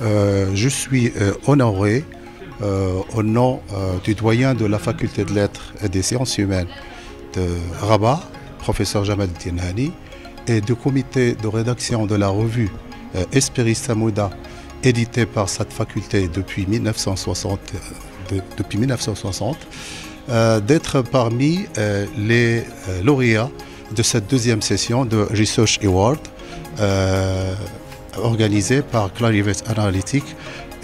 Je suis honoré au nom du doyen de la faculté de lettres et des sciences humaines de Rabat, professeur Jamal Dinhani, et du comité de rédaction de la revue Espéris Samouda, éditée par cette faculté depuis 1960, d'être parmi les lauréats de cette deuxième session de Research Award organisée par Clarivate Analytics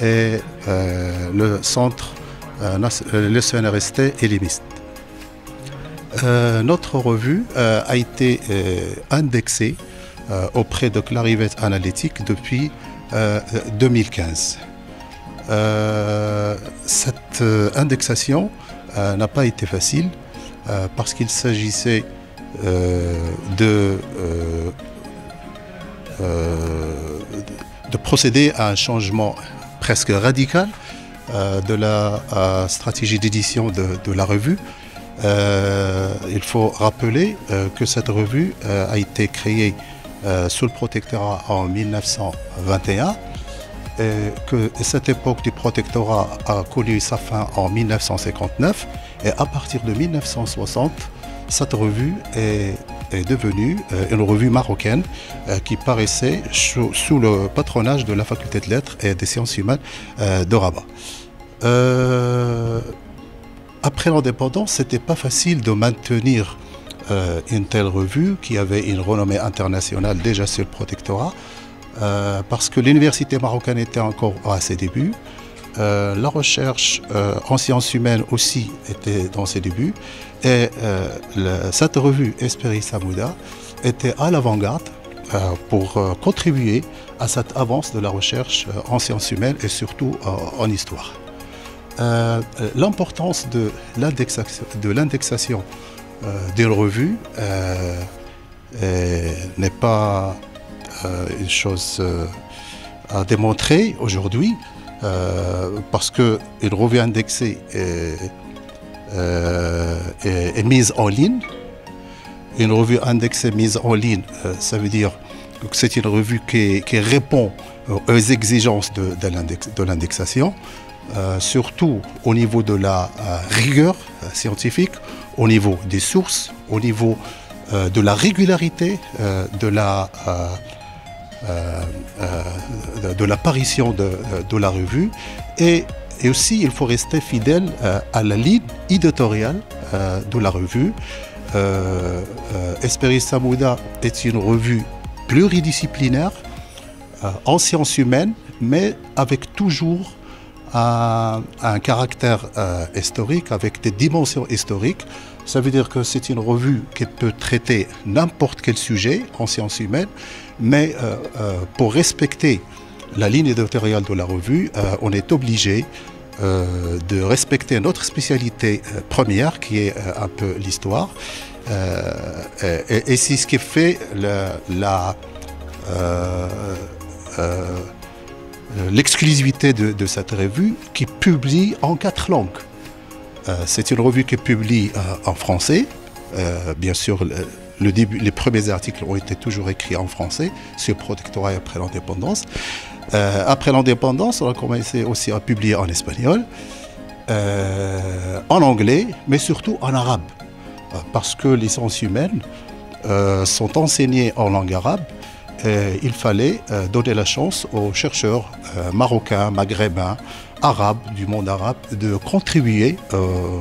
et le centre, le CNRST et l'IMIST. Notre revue a été indexée auprès de Clarivate Analytics depuis 2015. Cette indexation n'a pas été facile parce qu'il s'agissait de procéder à un changement presque radical de la stratégie d'édition de la revue. Il faut rappeler que cette revue a été créée sous le protectorat en 1921 et que cette époque du protectorat a connu sa fin en 1959 et à partir de 1960, cette revue est devenue une revue marocaine qui paraissait sous le patronage de la faculté de lettres et des sciences humaines de Rabat. Après l'indépendance, ce n'était pas facile de maintenir une telle revue qui avait une renommée internationale déjà sur le protectorat parce que l'université marocaine était encore à ses débuts. La recherche en sciences humaines aussi était dans ses débuts et cette revue Espéris Samouda était à l'avant-garde pour contribuer à cette avance de la recherche en sciences humaines et surtout en histoire. L'importance de l'indexation d'une revue n'est pas une chose à démontrer aujourd'hui parce qu'une revue indexée est mise en ligne. Une revue indexée mise en ligne, ça veut dire que c'est une revue qui répond aux exigences de l'indexation. Surtout au niveau de la rigueur scientifique, au niveau des sources, au niveau de la régularité de l'apparition de la revue et aussi il faut rester fidèle à la ligne éditoriale de la revue. Espéris Samouda est une revue pluridisciplinaire en sciences humaines mais avec toujours un caractère historique, avec des dimensions historiques. Ça veut dire que c'est une revue qui peut traiter n'importe quel sujet en sciences humaines, mais pour respecter la ligne éditoriale de la revue, on est obligé de respecter notre spécialité première, qui est un peu l'histoire. Et c'est ce qui fait l'exclusivité de cette revue qui publie en 4 langues. C'est une revue qui publie en français. Bien sûr, les premiers articles ont été toujours écrits en français sur le protectorat et après l'indépendance. Après l'indépendance, on a commencé aussi à publier en espagnol, en anglais, mais surtout en arabe. Parce que les sciences humaines sont enseignées en langue arabe. Il fallait donner la chance aux chercheurs marocains, maghrébins, arabes, du monde arabe, de contribuer au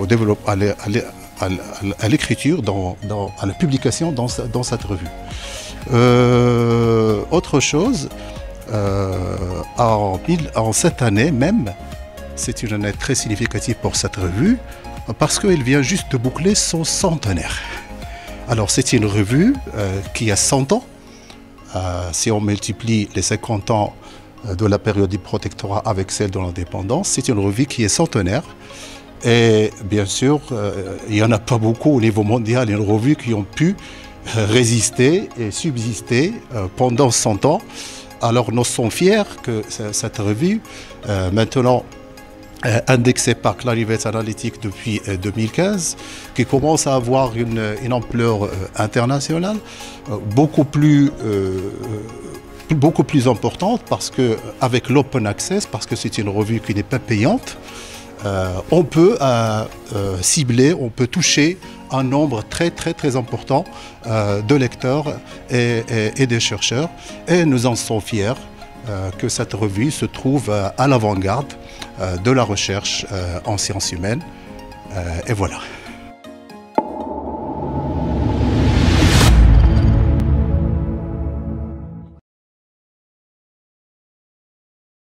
développement, à l'écriture, à la publication dans cette revue. Autre chose, en cette année même, c'est une année très significative pour cette revue, parce qu'elle vient juste de boucler son centenaire. Alors c'est une revue qui a 100 ans. Si on multiplie les 50 ans de la période du protectorat avec celle de l'indépendance, c'est une revue qui est centenaire. Et bien sûr, il n'y en a pas beaucoup au niveau mondial, une revue qui ont pu résister et subsister pendant 100 ans. Alors nous sommes fiers que cette revue, maintenant indexée par Clarivate Analytics depuis 2015, qui commence à avoir une ampleur internationale, beaucoup plus beaucoup plus importante parce qu'avec l'open access, parce que c'est une revue qui n'est pas payante, on peut cibler, on peut toucher un nombre très important de lecteurs et de chercheurs. Et nous en sommes fiers que cette revue se trouve à l'avant-garde de la recherche en sciences humaines. Et voilà.